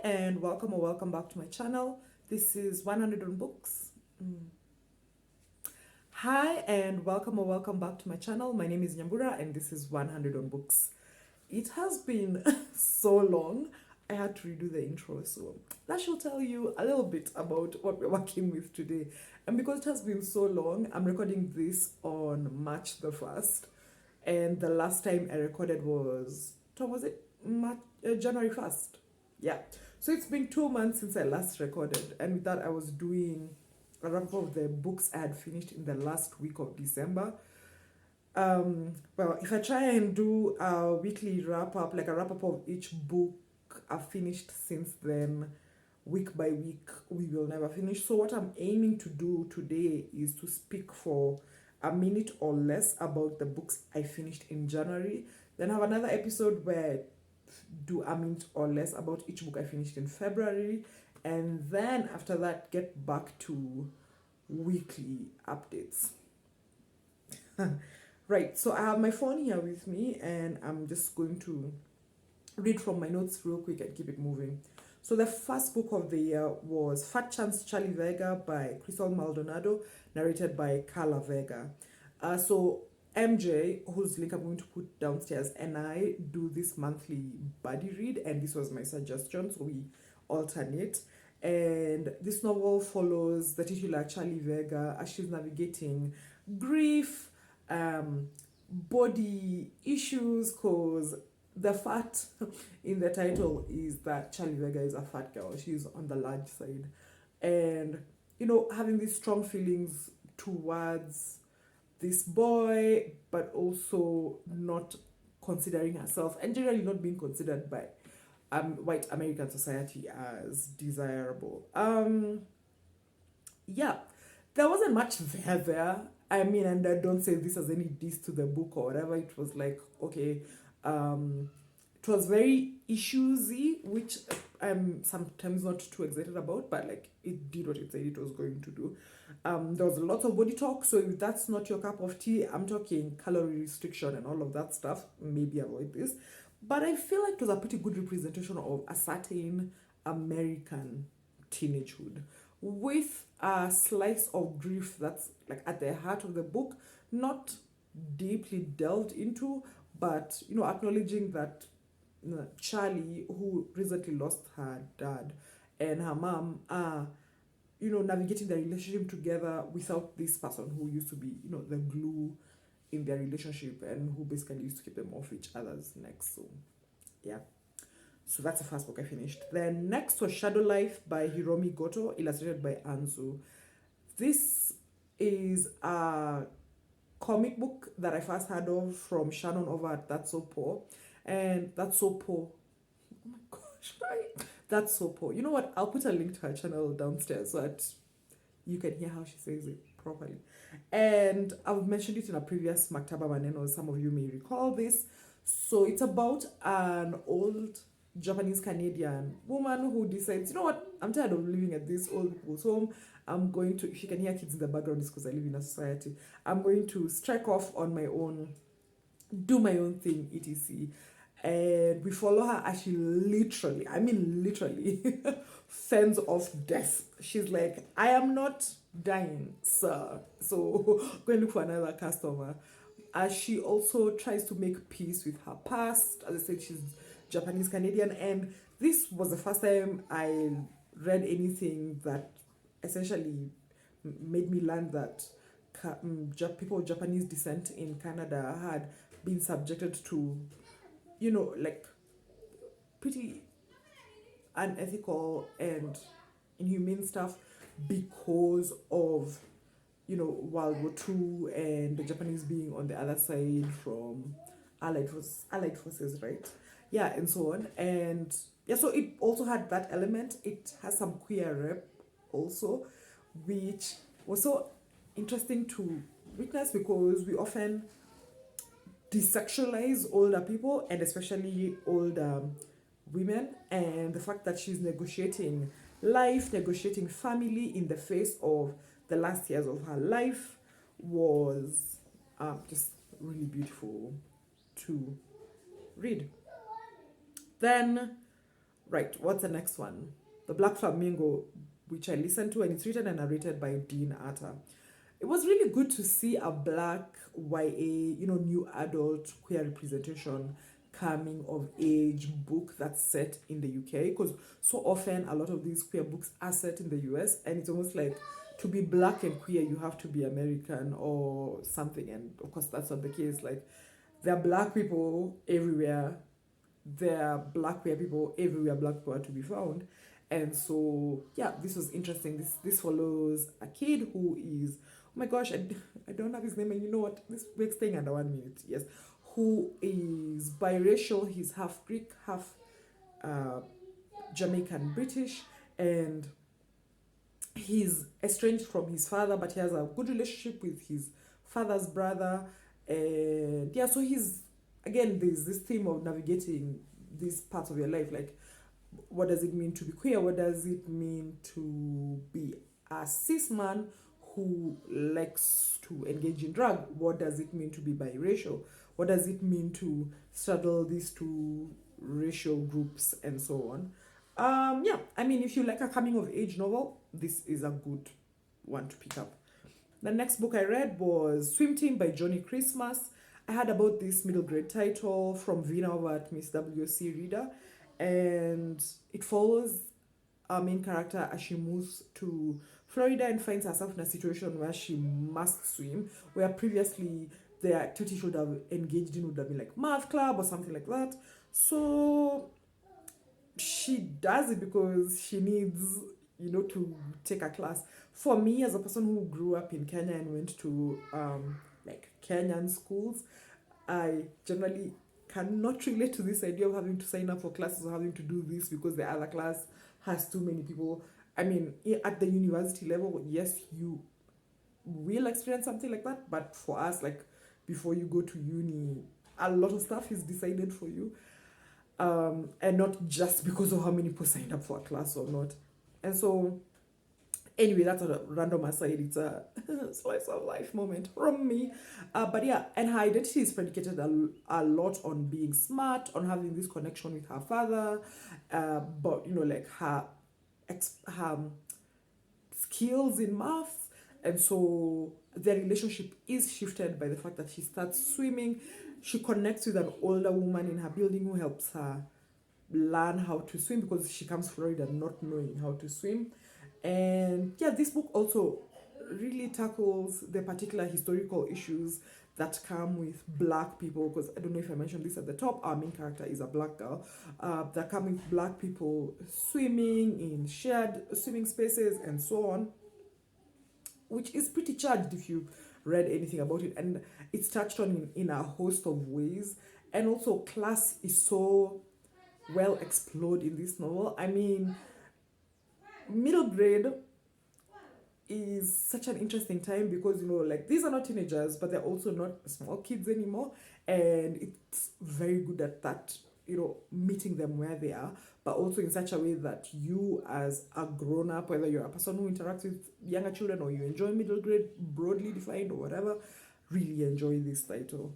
and welcome or welcome back to my channel. This is 100 on Books. Hi and welcome or welcome back to my channel. My name is Nyambura and this is 100 on Books. It has been so long. I had to redo the intro, so that should tell you a little bit about what we're working with today. And because it has been so long, I'm recording this on March the 1st. And the last time I recorded was January 1st. Yeah. So it's been 2 months since I last recorded, and with that, I was doing a wrap up of the books I had finished in the last week of December. Well, if I try and do a weekly wrap up, like a wrap up of each book I've finished since then, week by week, we will never finish. So, what I'm aiming to do today is to speak for a minute or less about the books I finished in January, then have another episode where do a minute or less about each book I finished in February, and then after that get back to weekly updates. Right, so I have my phone here with me and I'm just going to read from my notes real quick and keep it moving. So the first book of the year was Fat Chance Charlie Vega by Crystal Maldonado, narrated by Carla Vega. So MJ, whose link I'm going to put downstairs, and I do this monthly buddy read, and this was my suggestion, so we alternate. And this novel follows the titular Charlie Vega as she's navigating grief, body issues, because the fat in the title is that Charlie Vega is a fat girl. She's on the large side. And, having these strong feelings towards this boy, but also not considering herself and generally not being considered by white American society as desirable. Yeah, there wasn't much there. I mean, and I don't say this as any diss to the book or whatever. It was like, okay, it was very issuesy, which I'm sometimes not too excited about, but like it did what it said it was going to do. There was a lot of body talk, so if that's not your cup of tea, I'm talking calorie restriction and all of that stuff, maybe avoid this. But I feel like it was a pretty good representation of a certain American teenagehood with a slice of grief that's like at the heart of the book, not deeply delved into, but acknowledging that Charlie, who recently lost her dad, and her mom are navigating their relationship together without this person who used to be the glue in their relationship and who basically used to keep them off each other's necks. So yeah, so that's the first book I finished. Then next was Shadow Life by Hiromi Goto, illustrated by Anzu. This is a comic book that I first heard of from Shannon over at That's So Poor. And That's So Poor, oh my gosh, right? That's So Poor. You know what? I'll put a link to her channel downstairs so that you can hear how she says it properly. And I've mentioned it in a previous Maktaba Maneno, some of you may recall this. So it's about an old Japanese Canadian woman who decides, you know what, I'm tired of living at this old people's home. I'm going to, if you can hear kids in the background, it's because I live in a society. I'm going to strike off on my own, do my own thing, etc. And we follow her as she literally, I mean literally, fends off death. She's like, I am not dying, sir. So go and look for another customer. As she also tries to make peace with her past. As I said, she's Japanese Canadian, and this was the first time I read anything that essentially made me learn that people of Japanese descent in Canada had been subjected to like pretty unethical and inhumane stuff because of World War II and the Japanese being on the other side from Allied forces, right? Yeah, and so on. And yeah, so it also had that element. It has some queer rep also, which was so interesting to witness because we often desexualize older people and especially older women, and the fact that she's negotiating life, negotiating family in the face of the last years of her life was just really beautiful to read. Then Right, what's the next one? The Black Flamingo, which I listened to, and it's written and narrated by Dean Atta. It was really good to see a black YA, new adult queer representation coming of age book that's set in the UK, because so often a lot of these queer books are set in the US, and it's almost like to be black and queer you have to be American or something, and of course that's not the case. Like, there are black people everywhere, there are black queer people everywhere black people are to be found. And so yeah, this was interesting. This follows a kid who is, oh my gosh, I don't have his name, and you know what, this we're staying under 1 minute. Yes, who is biracial. He's half Greek, half uh, Jamaican British, and he's estranged from his father, but he has a good relationship with his father's brother. And yeah, so he's, again, there's this theme of navigating these parts of your life. Like, what does it mean to be queer? What does it mean to be a cis man who likes to engage in drag? What does it mean to be biracial? What does it mean to straddle these two racial groups and so on? Yeah, I mean, if you like a coming of age novel, this is a good one to pick up. The next book I read was Swim Team by Johnny Christmas. I heard about this middle grade title from Vina over at Miss WC Reader, and it follows our main character as she moves to Florida and finds herself in a situation where she must swim, where previously the activity she would have engaged in would have been like math club or something like that. So she does it because she needs, to take a class. For me, as a person who grew up in Kenya and went to like Kenyan schools, I generally cannot relate to this idea of having to sign up for classes or having to do this because the other class has too many people. I mean, at the university level, yes, you will experience something like that, but for us, like, before you go to uni, a lot of stuff is decided for you, and not just because of how many people signed up for a class or not. And so, anyway, that's a random aside. It's a slice of life moment from me. But yeah, and her identity is predicated a lot on being smart, on having this connection with her father, but like her skills in maths. And so their relationship is shifted by the fact that she starts swimming. She connects with an older woman in her building who helps her learn how to swim because she comes to Florida not knowing how to swim. And yeah, this book also really tackles the particular historical issues that come with black people, because I don't know if I mentioned this at the top, our main character is a black girl, that come with black people swimming in shared swimming spaces and so on, which is pretty charged if you've read anything about it. And it's touched on in a host of ways. And also, class is so well explored in this novel. I mean, middle grade is such an interesting time because like, these are not teenagers, but they're also not small kids anymore, and it's very good at that, meeting them where they are, but also in such a way that you, as a grown-up, whether you're a person who interacts with younger children or you enjoy middle grade broadly defined or whatever, really enjoy this title.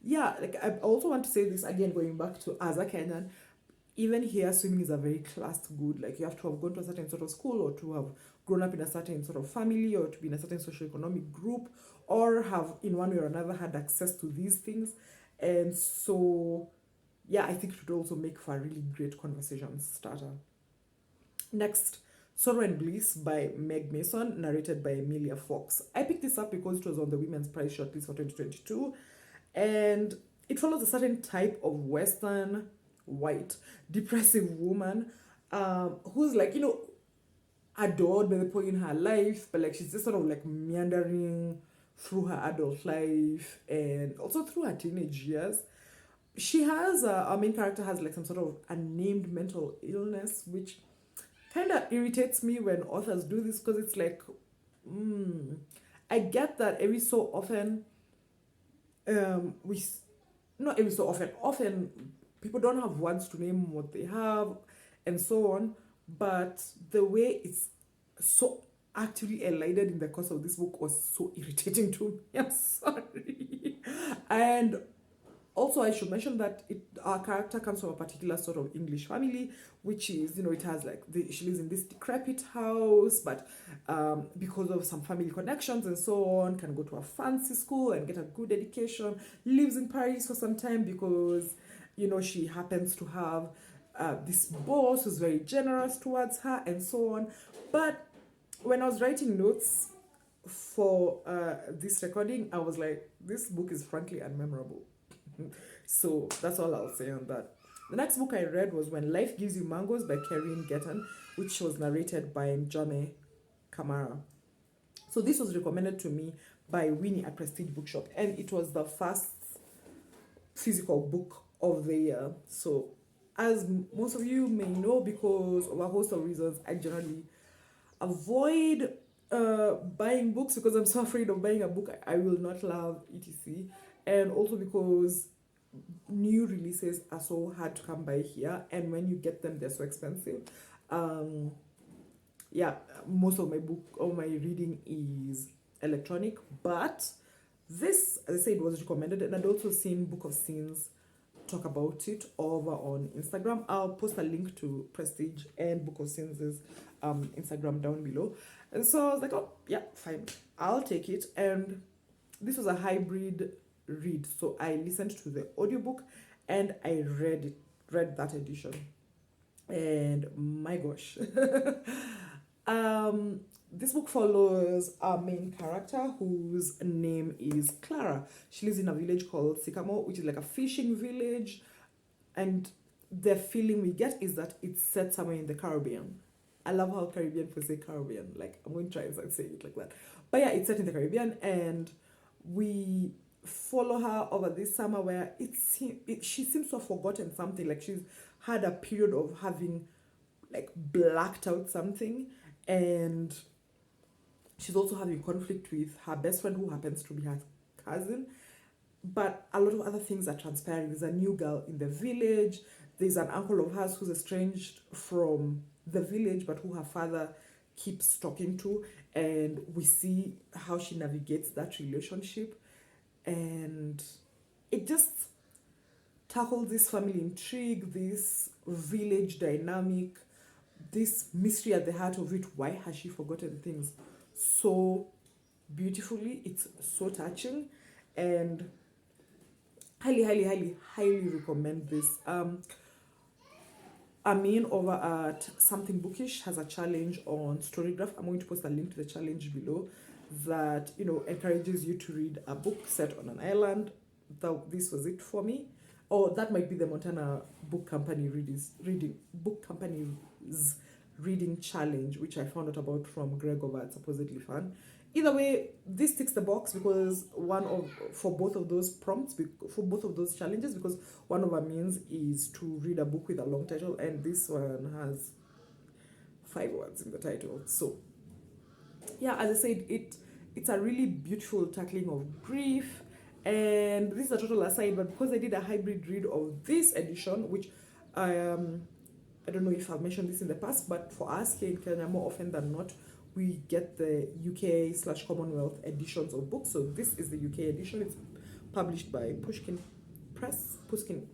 Yeah, like, I also want to say this again, going back to as a Kenyan, even here, swimming is a very classed good. Like, you have to have gone to a certain sort of school, or to have grown up in a certain sort of family, or to be in a certain socioeconomic group, or have in one way or another had access to these things. And so, yeah, I think it would also make for a really great conversation starter. Next, Sorrow and Bliss by Meg Mason, narrated by Emilia Fox. I picked this up because it was on the Women's Prize shortlist for 2022, and it follows a certain type of Western white depressive woman, who's like, adored by the people in her life, but like, she's just sort of like meandering through her adult life and also through her teenage years. She has our main character has like some sort of unnamed mental illness, which kind of irritates me when authors do this, because it's like, I get that every so often, we not every so often people don't have words to name what they have and so on, but the way it's so actually elided in the course of this book was so irritating to me. I'm sorry. And Also, I should mention that our character comes from a particular sort of English family, which is, it has like, she lives in this decrepit house, but because of some family connections and so on, can go to a fancy school and get a good education, lives in Paris for some time because, she happens to have this boss who's very generous towards her and so on. But when I was writing notes for this recording, I was like, this book is frankly unmemorable. So that's all I'll say on that. The next book I read was When Life Gives You Mangoes by Karen Getton, which was narrated by Jamia Kamara. So this was recommended to me by Winnie at Prestige Bookshop, and it was the first physical book of the year. So as most of you may know, because of a host of reasons, I generally avoid buying books because I'm so afraid of buying a book I will not love, etc. And also because new releases are so hard to come by here, and when you get them, they're so expensive. Most of my reading is electronic, but this, as I said, was recommended, and I'd also seen Book of Scenes talk about it over on Instagram. I'll post a link to Prestige and Book of Scenes' Instagram down below. And so I was like, oh yeah, fine, I'll take it. And this was a hybrid read, so I listened to the audiobook and I read that edition, and my gosh. This book follows our main character, whose name is Clara. She lives in a village called Sycamore, which is like a fishing village, and the feeling we get is that it's set somewhere in the Caribbean. I love how Caribbean people say Caribbean. Like, I'm going to try and say it like that. But yeah, it's set in the Caribbean, and we follow her over this summer where she seems to have forgotten something. Like, she's had a period of having like blacked out something, and she's also having conflict with her best friend, who happens to be her cousin. But a lot of other things are transpiring. There's a new girl in the village. There's an uncle of hers who's estranged from the village, but who her father keeps talking to. And we see how she navigates that relationship. And it just tackles this family intrigue, this village dynamic, this mystery at the heart of it. Why has she forgotten things so beautifully? It's so touching, and highly recommend this. Amin over at Something Bookish has a challenge on Storygraph. I'm going to post a link to the challenge below that encourages you to read a book set on an island. This was it for me. Or that might be the Montana Book Company reading challenge, which I found out about from Greg over at Supposedly Fun. Either way, this ticks the box because for both of those challenges, because one of our means is to read a book with a long title, and this one has 5 words in the title. So yeah, as I said, it's a really beautiful tackling of grief. And this is a total aside, but because I did a hybrid read of this edition, which I don't know if I've mentioned this in the past, but for us here in Kenya, more often than not, we get the UK/Commonwealth editions of books. So this is the UK edition. It's published by Pushkin Press, Pushkin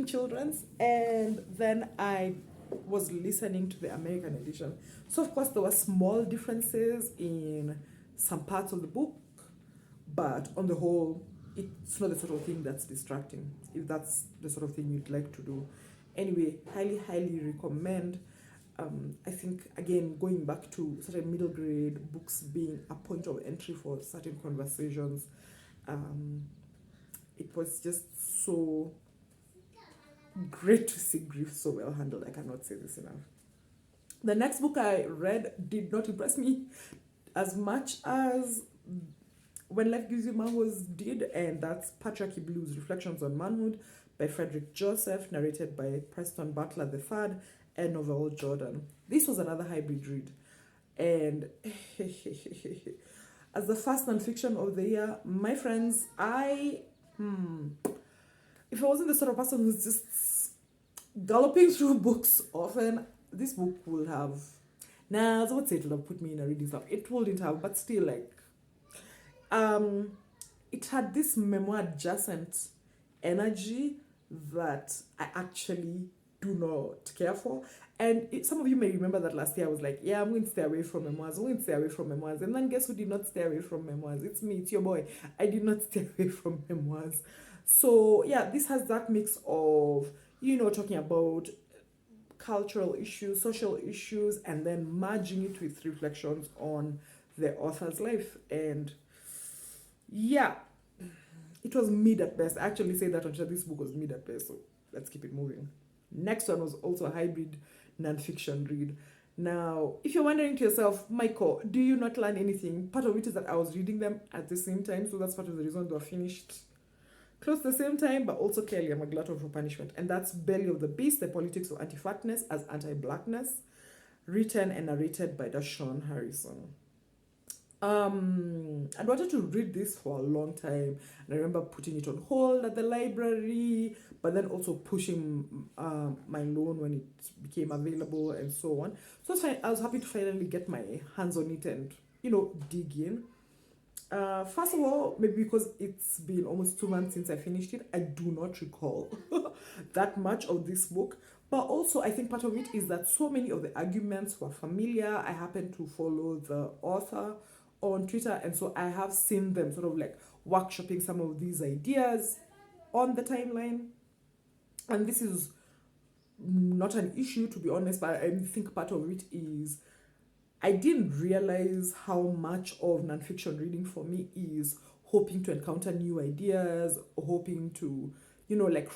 Children's. And then I was listening to the American edition. So of course there were small differences in some parts of the book, but on the whole, it's not the sort of thing that's distracting, if that's the sort of thing you'd like to do. Anyway, highly recommend. I think, again, going back to certain middle grade books being a point of entry for certain conversations, it was just so great to see grief so well handled. I cannot say this enough. The next book I read did not impress me as much as When Life Gives You Mangoes did, and that's Patriarchy Blues, Reflections on Manhood by Frederick Joseph, narrated by Preston Butler III and Novell Jordan. This was another hybrid read, and as the first nonfiction of the year, my friends, if I wasn't the sort of person who's just galloping through books often, this book would have, I would say it would have put me in a reading slump. It wouldn't have, but still, like, it had this memoir adjacent energy that I actually do not care for. And some of you may remember that last year I was like, yeah, I'm going to stay away from memoirs. I'm going to stay away from memoirs. And then guess who did not stay away from memoirs? It's me, it's your boy. I did not stay away from memoirs. So yeah, this has that mix of, talking about cultural issues, social issues, and then merging it with reflections on the author's life. And yeah, it was mid at best. I actually say that on Twitter, this book was mid at best, so let's keep it moving. Next one was also a hybrid non-fiction read. Now, if you're wondering to yourself, Michael, do you not learn anything? Part of it is that I was reading them at the same time, so that's part of the reason they were finished close to the same time, but also clearly I'm a glutton for punishment. And that's Belly of the Beast, The Politics of Anti-Fatness as Anti-Blackness, written and narrated by Dashawn Harrison. I wanted to read this for a long time, and I remember putting it on hold at the library, but then also pushing my loan when it became available and so on. So I was happy to finally get my hands on it and dig in. First of all, maybe because it's been almost 2 months since I finished it, I do not recall that much of this book. But also, I think part of it is that so many of the arguments were familiar. I happen to follow the author on Twitter, and so I have seen them sort of like workshopping some of these ideas on the timeline. And this is not an issue, to be honest, but I think part of it is I didn't realize how much of nonfiction reading for me is hoping to encounter new ideas, hoping to,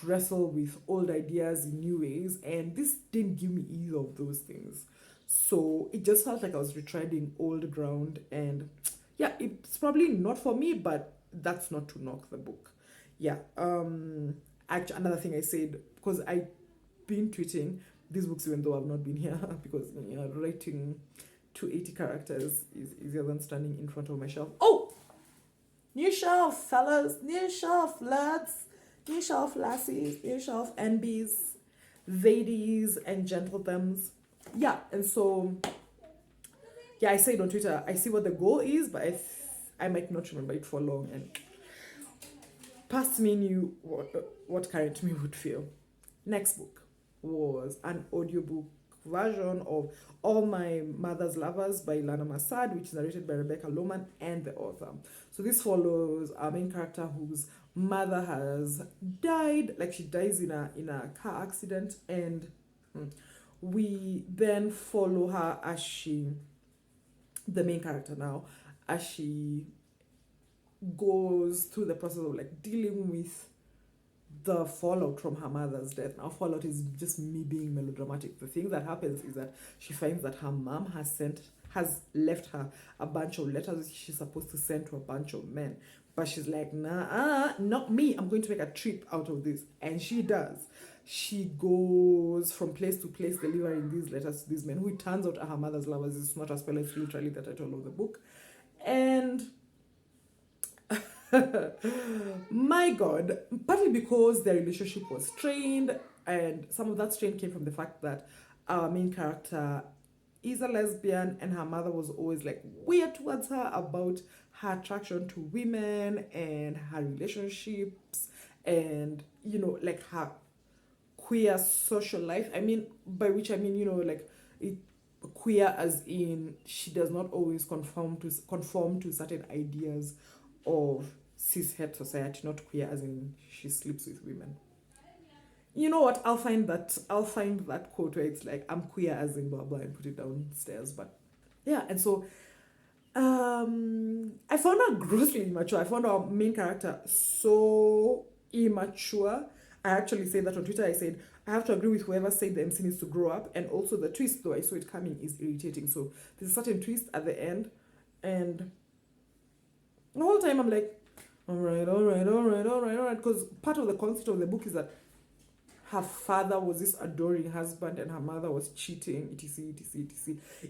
wrestle with old ideas in new ways. And this didn't give me either of those things. So it just felt like I was retreading old ground. And yeah, it's probably not for me, but that's not to knock the book. Yeah. Actually, another thing I said, because I've been tweeting these books even though I've not been here, because writing 280 characters is easier than standing in front of my shelf. Oh! New shelf, fellas! New shelf, lads! New shelf, lassies! New shelf, NBs, ladies, and gentlethems. Yeah, and so, yeah, I say it on Twitter. I see what the goal is, but I might not remember it for long. And past me knew what current me would feel. Next book was an audiobook version of All My Mother's Lovers by Ilana Masad, which is narrated by Rebecca Lohman and the author. So this follows our main character whose mother has died, like she dies in a car accident, and we then follow her as the main character now, as she goes through the process of like dealing with the fallout from her mother's death. Now, fallout is just me being melodramatic. The thing that happens is that she finds that her mom has left her a bunch of letters she's supposed to send to a bunch of men. But she's like, nah, not me. I'm going to make a trip out of this. And she does. She goes from place to place delivering these letters to these men, who it turns out are her mother's lovers. It's not a spell, it's literally the title of the book. And my God, partly because their relationship was strained, and some of that strain came from the fact that our main character is a lesbian, and her mother was always like weird towards her about her attraction to women and her relationships, and like her queer social life. I mean, by which I mean, queer as in she does not always conform to certain ideas of cishet society, not queer as in she sleeps with women. You know what? I'll find that quote where it's like, I'm queer as in blah blah, and put it downstairs. But yeah, and so I found her grossly immature. I found our main character so immature. I actually said that on Twitter. I said, I have to agree with whoever said the MC needs to grow up, and also the twist, though I saw it coming, is irritating. So there's a certain twist at the end, and the whole time I'm like, all right, because part of the concept of the book is that her father was this adoring husband and her mother was cheating, etc.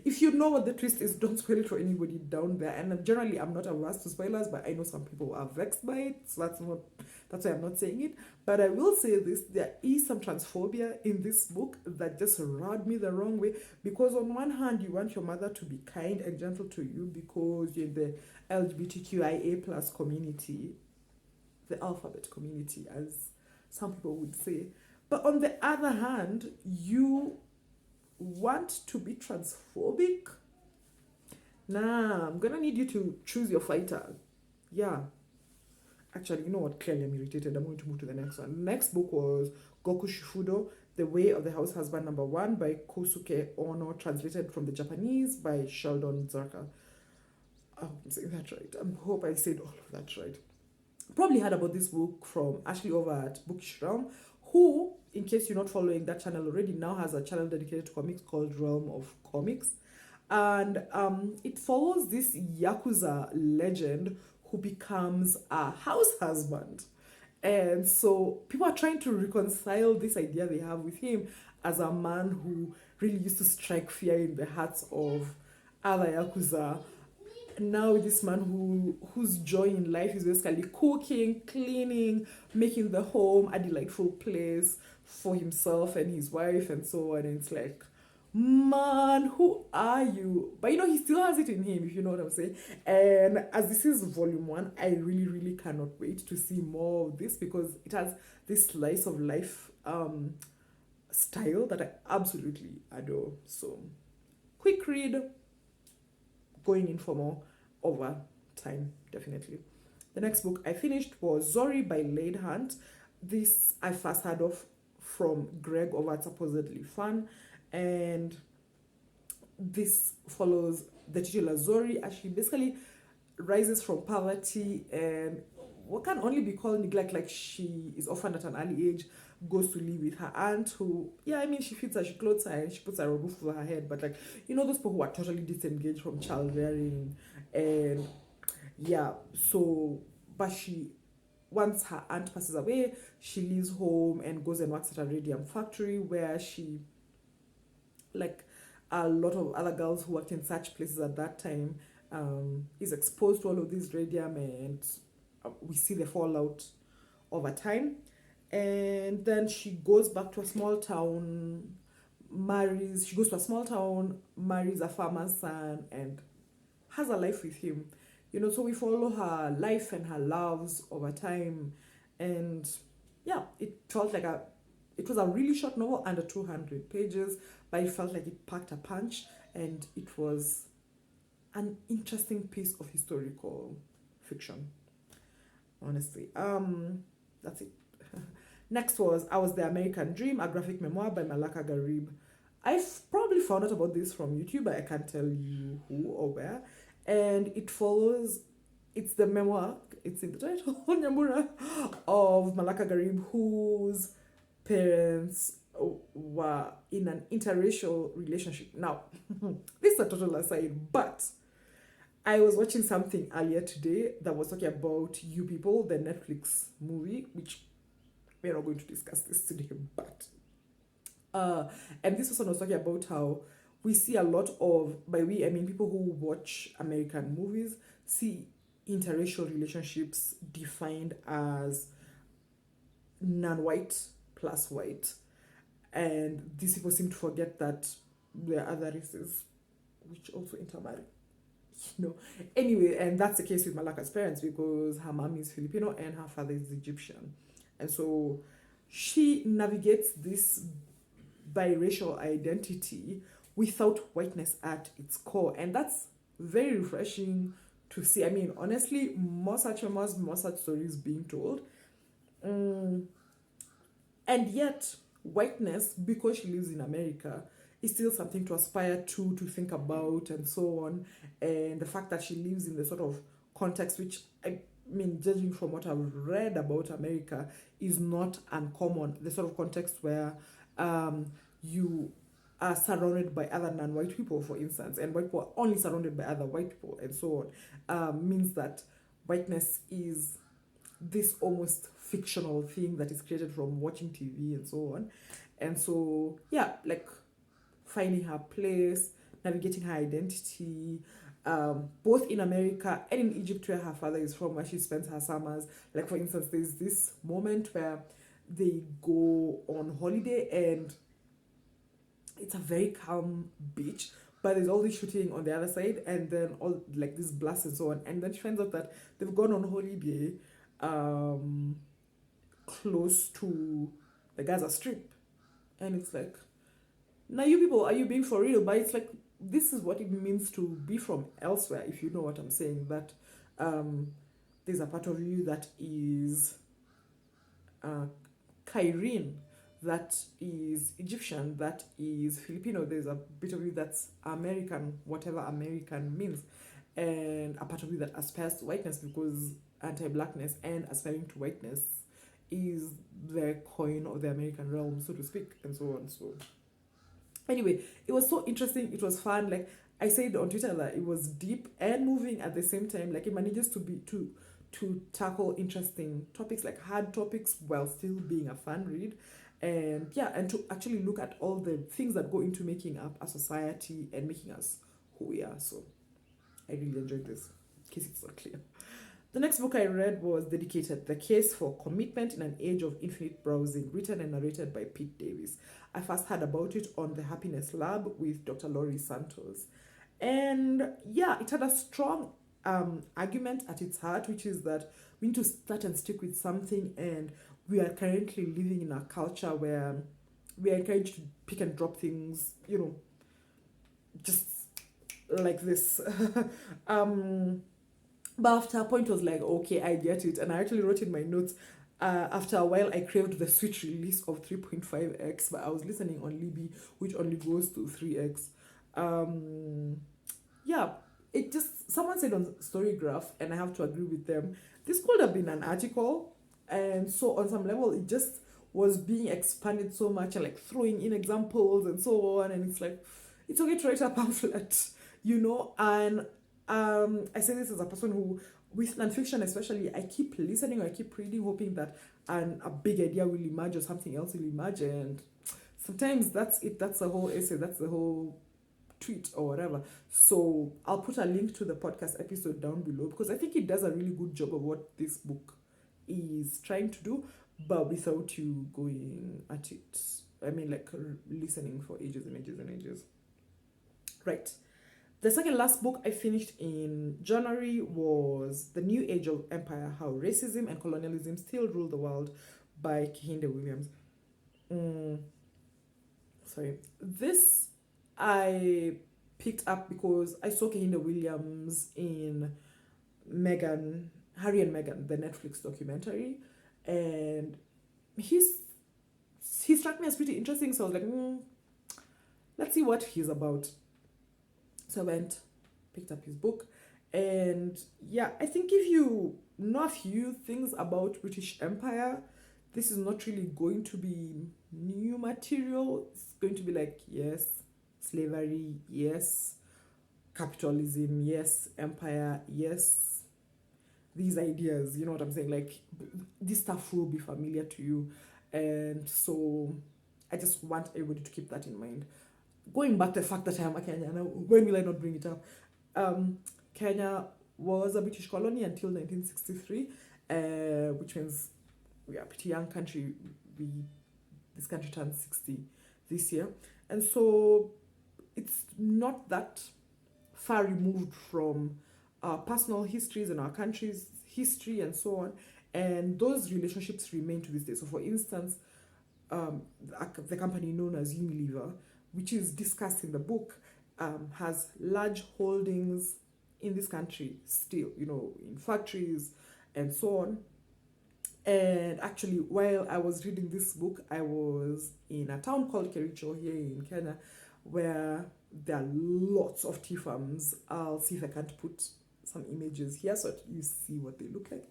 If you know what the twist is, don't spoil it for anybody down there. And generally, I'm not averse to spoilers, but I know some people are vexed by it, so that's why I'm not saying it. But I will say this, there is some transphobia in this book that just rubbed me the wrong way, because on one hand, you want your mother to be kind and gentle to you because you're in the LGBTQIA plus community, the alphabet community, as some people would say. But on the other hand, you want to be transphobic? Nah, I'm gonna need you to choose your fighter. Yeah. Actually, you know what? Clearly, I'm irritated. I'm going to move to the next one. The next book was Goku Shifudo, The Way of the House Husband #1 by Kosuke Ono, translated from the Japanese by Sheldon Zarka. I hope I'm saying that right. I hope I said all of that right. Probably heard about this book from Ashley over at Bookish Realm, who, in case you're not following that channel already, now has a channel dedicated to comics called Realm of Comics. And it follows this Yakuza legend who becomes a house husband. And so people are trying to reconcile this idea they have with him as a man who really used to strike fear in the hearts of other Yakuza. Now this man whose joy in life is basically cooking, cleaning, making the home a delightful place for himself and his wife and so on. And it's like, man, who are you? But he still has it in him, if you know what I'm saying. And as this is volume 1, I really, really cannot wait to see more of this, because it has this slice of life style that I absolutely adore. So, quick read, going in for more over time, definitely. The next book I finished was Zori by Lade Hunt. This I first heard of from Greg over at Supposedly Fun. And this follows the titular Zori as she basically rises from poverty and what can only be called neglect. Like, she is orphaned at an early age, goes to live with her aunt who, she feeds her, she clothes her, and she puts her a roof over her head. But those people who are totally disengaged from child rearing. And but once her aunt passes away, she leaves home and goes and works at a radium factory where she, like a lot of other girls who worked in such places at that time, is exposed to all of this radium, and we see the fallout over time. And then she goes back to a small town, marries a farmer's son, and has a life with him. So we follow her life and her loves over time. And it felt like it was a really short novel, under 200 pages, but it felt like it packed a punch, and it was an interesting piece of historical fiction, honestly. That's it. Next was I Was the American Dream, a graphic memoir by Malaka Garib. I've probably found out about this from YouTube, but I can't tell you who or where. And it's the memoir, it's in the title, Nyambura, of Malaka Garib, whose parents were in an interracial relationship. Now, this is a total aside, but I was watching something earlier today that was talking about You People, the Netflix movie, which we're not going to discuss this today, but and this person was talking about how we see a lot of, by we I mean people who watch American movies, see interracial relationships defined as non-white plus white, and these people seem to forget that there are other races which also intermarry. Anyway, and that's the case with Malaka's parents, because her mom is Filipino and her father is Egyptian. And so she navigates this biracial identity without whiteness at its core. And that's very refreshing to see. Honestly, more such memoirs, more such stories being told. And yet, whiteness, because she lives in America, is still something to aspire to think about, and so on. And the fact that she lives in the sort of context which, judging from what I've read about America, is not uncommon. The sort of context where you are surrounded by other non-white people, for instance, and white people are only surrounded by other white people, and so on, means that whiteness is this almost fictional thing that is created from watching TV and so on. And so, finding her place, navigating her identity, both in America and in Egypt, where her father is from, where she spends her summers. Like, for instance, there's this moment where they go on holiday and it's a very calm beach, but there's all this shooting on the other side, and then all like this blast and so on. And then she finds out that they've gone on holiday um, close to the Gaza Strip. And it's like, now you people, are you being for real? But it's like, this is what it means to be from elsewhere, if you know what I'm saying. That um, there's a part of you that is uh, Kyrene, that is Egyptian, that is Filipino. There's a bit of you that's American, whatever American means, and a part of you that aspires to whiteness, because anti-blackness and aspiring to whiteness is the coin of the American realm, so to speak, and so on. So anyway, it was so interesting. It was fun. Like I said on Twitter, that it was deep and moving at the same time. Like it manages to tackle interesting topics, like hard topics, while still being a fun read. And yeah, and to actually look at all the things that go into making up a society and making us who we are. So I really enjoyed this, in case it's not clear. The next book I read was dedicated The Case for Commitment in an Age of Infinite Browsing, written and narrated by Pete Davis. I first heard about it on the Happiness Lab with Dr. Laurie Santos. And yeah, it had a strong argument at its heart, which is that we need to start and stick with something, and we are currently living in a culture where we are encouraged to pick and drop things, just like this. But after a point, I was like, okay, I get it. And I actually wrote in my notes, after a while, I craved the Switch release of 3.5x, but I was listening on Libby, which only goes to 3x. Yeah, it just, someone said on Storygraph, and I have to agree with them, this could have been an article. And so on some level, it just was being expanded so much, and like throwing in examples and so on. And it's like, it's okay to write a pamphlet, and I say this as a person who, with nonfiction especially, I keep listening or I keep reading, hoping that a big idea will emerge or something else will emerge. And sometimes that's it, that's the whole essay, that's the whole tweet or whatever. So I'll put a link to the podcast episode down below, because I think it does a really good job of what this book is trying to do, but without you going at it. I mean, like listening for ages and ages and ages. Right. The second last book I finished in January was The New Age of Empire, How Racism and Colonialism Still Rule the World by Kehinde Williams. Sorry. This I picked up because I saw Kehinde Williams in Harry and Meghan, the Netflix documentary. And he struck me as pretty interesting. So I was like, let's see what he's about. So I went, picked up his book, and yeah, I think if you know a few things about British Empire, this is not really going to be new material. It's going to be like, yes, slavery, yes, capitalism, yes, empire, yes, these ideas, you know what I'm saying? Like, this stuff will be familiar to you. And so I just want everybody to keep that in mind. Going back to the fact that I am a Kenyan, now when will I not bring it up? Kenya was a British colony until 1963, which means we are a pretty young country. This country turns 60 this year. And so it's not that far removed from our personal histories and our country's history and so on. And those relationships remain to this day. So for instance, the company known as Unilever, which is discussed in the book, has large holdings in this country still, in factories and so on. And actually, while I was reading this book, I was in a town called Kericho here in Kenya, where there are lots of tea farms. I'll see if I can't put some images here so that you see what they look like.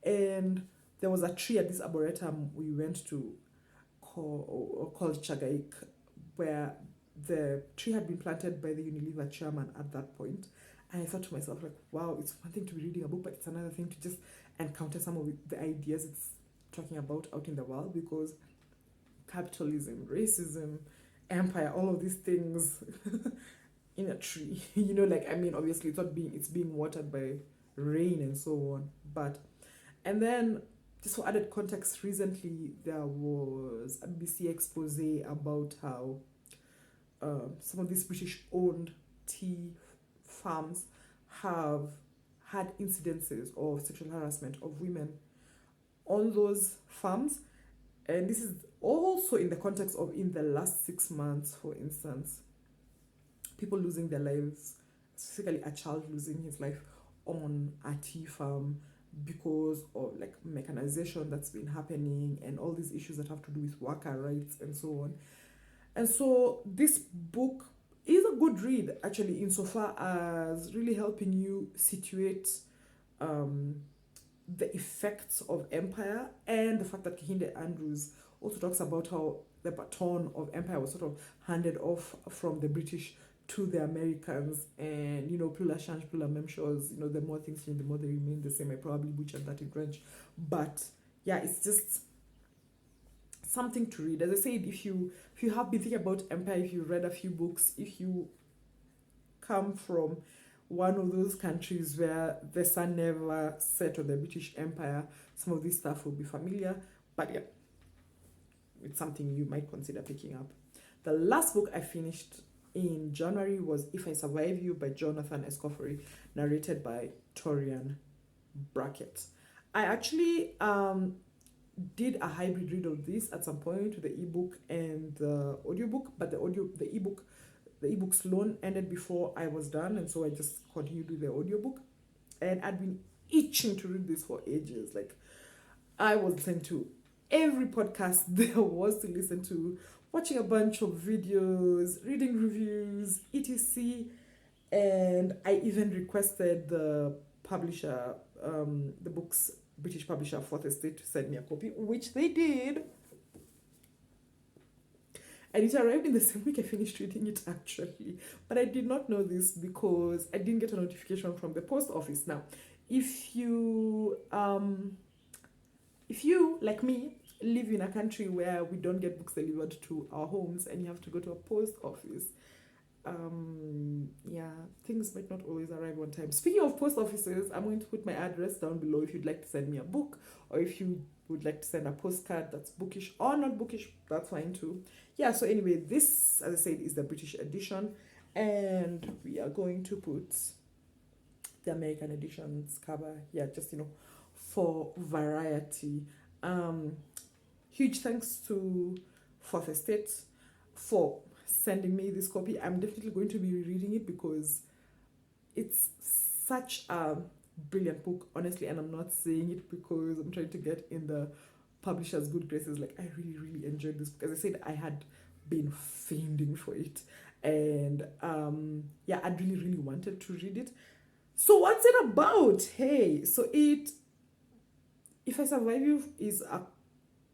And there was a tree at this arboretum we went to called Chagaik, where the tree had been planted by the Unilever chairman at that point. And I thought to myself, like, wow, it's one thing to be reading a book, but it's another thing to just encounter some of the ideas it's talking about out in the world, because capitalism, racism, empire, all of these things in a tree, obviously it's being watered by rain and so on. And then, just for added context, recently there was a BBC expose about how some of these British-owned tea farms have had incidences of sexual harassment of women on those farms. And this is also in the context of in the last 6 months, for instance, people losing their lives, specifically a child losing his life on a tea farm because of like mechanization that's been happening and all these issues that have to do with worker rights and so on. And so this book is a good read actually, insofar as really helping you situate um, the effects of empire, and the fact that Kehinde Andrews also talks about how the baton of empire was sort of handed off from the British to the Americans, and plus change, plus même chose, the more things change, the more they remain the same. I probably butchered that in French, but yeah, it's just something to read. As I said, if you have been thinking about empire, if you read a few books, if you come from one of those countries where the sun never set on the British Empire, some of this stuff will be familiar. But yeah, it's something you might consider picking up. The last book I finished in January was If I Survive You by Jonathan Escoffery, narrated by Torian Brackett. I actually did a hybrid read of this at some point with the ebook and the audiobook, but the ebook's loan ended before I was done, and so I just continued with the audiobook. And I'd been itching to read this for ages. Like, I was listening to every podcast there was to listen to, watching a bunch of videos, reading reviews, etc. And I even requested the publisher, the book's British publisher, Fourth Estate, to send me a copy, which they did. And it arrived in the same week I finished reading it, actually. But I did not know this because I didn't get a notification from the post office. Now, if you, like me, live in a country where we don't get books delivered to our homes and you have to go to a post office, yeah, things might not always arrive on time. Speaking of post offices, I'm going to put my address down below if you'd like to send me a book, or if you would like to send a postcard that's bookish or not bookish, that's fine too. Yeah, so anyway, this, as I said, is the British edition, and we are going to put the American edition's cover here, just for variety. Huge thanks to Fourth Estate for sending me this copy. I'm definitely going to be rereading it because it's such a brilliant book, honestly, and I'm not saying it because I'm trying to get in the publisher's good graces. Like, I really, really enjoyed this book. As I said, I had been fiending for it, and yeah, I really, really wanted to read it. So what's it about? Hey, so If I Survive You is a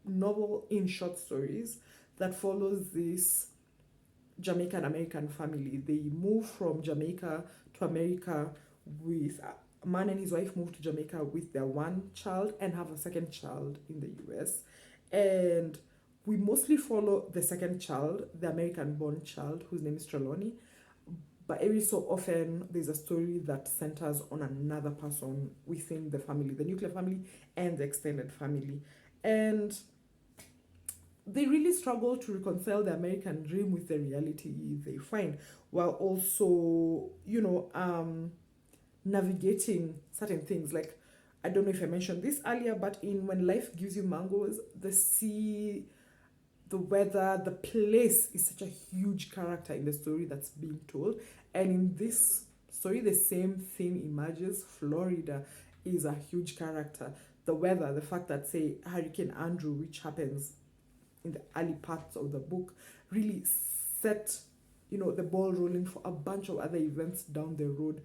novel in short stories that follows this Jamaican American family. They move from Jamaica to America with a man and his wife moved to Jamaica with their one child and have a second child in the US. And we mostly follow the second child, the American born child, whose name is Trelawney. But every so often, there's a story that centers on another person within the family, the nuclear family and the extended family. And they really struggle to reconcile the American dream with the reality they find, while also, navigating certain things. Like, I don't know if I mentioned this earlier, but in When Life Gives You Mangoes, the sea, the weather, the place is such a huge character in the story that's being told. And in this story, the same theme emerges. Florida is a huge character. The weather, the fact that, say, Hurricane Andrew, which happens in the early parts of the book, really set the ball rolling for a bunch of other events down the road.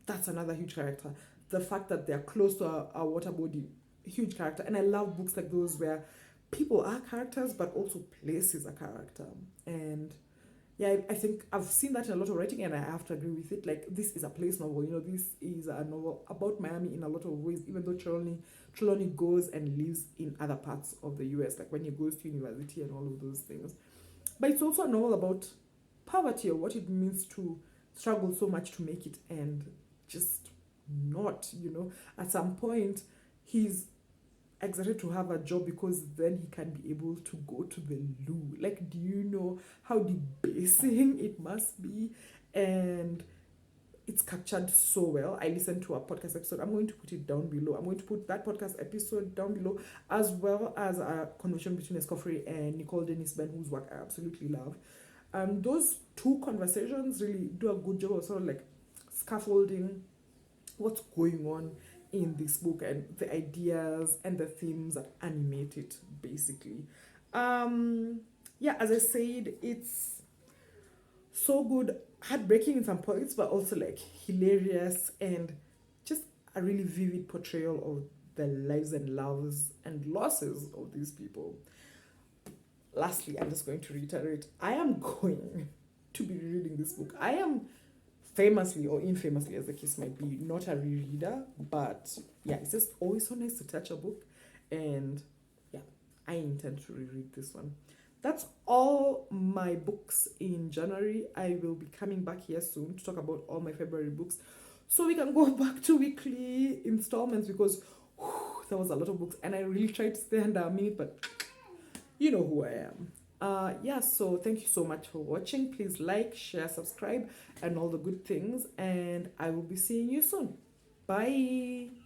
That's another huge character. The fact that they're close to a water body, huge character. And I love books like those where people are characters but also places a character. And yeah, I think I've seen that in a lot of writing, and I have to agree with it. Like, this is a place novel. This is a novel about Miami in a lot of ways, even though Trelawney goes and lives in other parts of the US, like when he goes to university and all of those things. But it's also a novel about poverty, or what it means to struggle so much to make it and just not, At some point, he's excited to have a job because then he can be able to go to the loo. Like, do you know how debasing it must be? And it's captured so well. I listened to a podcast episode. I'm going to put it down below. I'm going to put that podcast episode down below, as well as a conversation between Escofrey and Nicole Dennis Ben, whose work I absolutely love. Those two conversations really do a good job of sort of like scaffolding what's going on in this book and the ideas and the themes that animate it, basically. Yeah, as I said, it's so good, heartbreaking in some points, but also like hilarious and just a really vivid portrayal of the lives and loves and losses of these people. Lastly, I'm just going to reiterate, I am going to be reading this book. I am famously or infamously, as the case might be, not a rereader, but yeah, it's just always so nice to touch a book, and yeah, I intend to reread this one. That's all my books in January. I will be coming back here soon to talk about all my February books, so we can go back to weekly installments, because there was a lot of books and I really tried to stay under a minute, but you know who I am. Yeah, so thank you so much for watching. Please like, share, subscribe, and all the good things, and I will be seeing you soon. Bye.